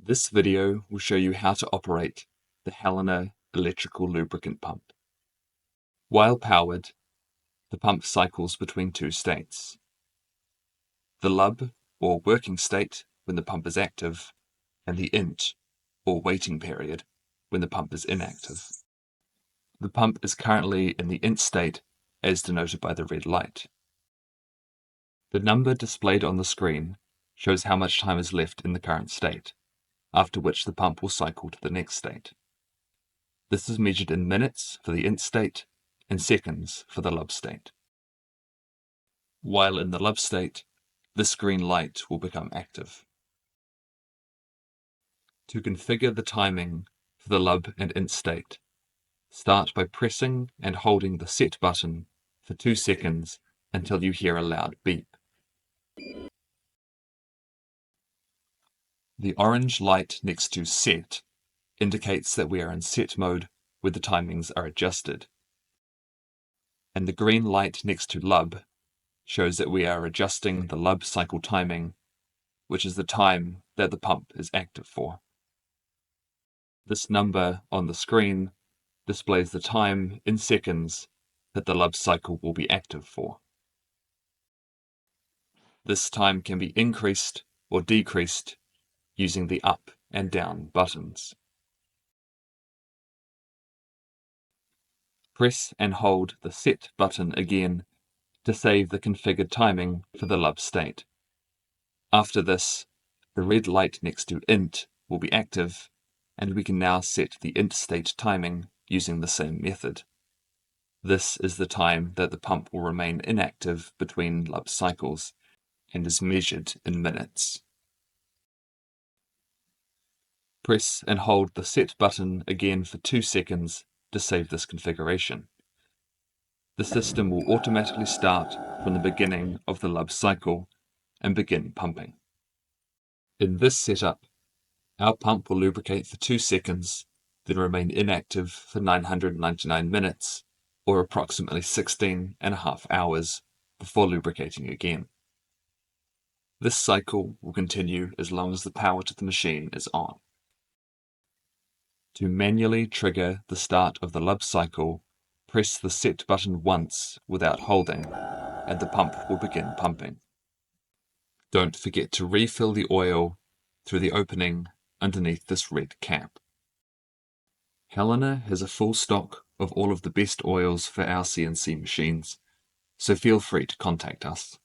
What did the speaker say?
This video will show you how to operate the Heliner electrical lubricant pump. While powered, the pump cycles between two states. The lub, or working state, when the pump is active, and the int, or waiting period, when the pump is inactive. The pump is currently in the int state, as denoted by the red light. The number displayed on the screen shows how much time is left in the current state, after which the pump will cycle to the next state. This is measured in minutes for the int state and seconds for the lub state. While in the lub state, this green light will become active. To configure the timing for the lub and int state, start by pressing and holding the set button for 2 seconds until you hear a loud beep. The orange light next to set indicates that we are in set mode where the timings are adjusted, and the green light next to lub shows that we are adjusting the lub cycle timing, which is the time that the pump is active for. This number on the screen displays the time in seconds that the lub cycle will be active for. This time can be increased or decreased using the up and down buttons. Press and hold the set button again to save the configured timing for the lub state. After this, the red light next to int will be active, and we can now set the int state timing using the same method. This is the time that the pump will remain inactive between lub cycles and is measured in minutes. Press and hold the set button again for 2 seconds to save this configuration. The system will automatically start from the beginning of the lub cycle and begin pumping. In this setup, our pump will lubricate for 2 seconds, then remain inactive for 999 minutes, or approximately 16.5 hours, before lubricating again. This cycle will continue as long as the power to the machine is on. To manually trigger the start of the lub cycle, press the set button once without holding, and the pump will begin pumping. Don't forget to refill the oil through the opening underneath this red cap. Heliner has a full stock of all of the best oils for our CNC machines, so feel free to contact us.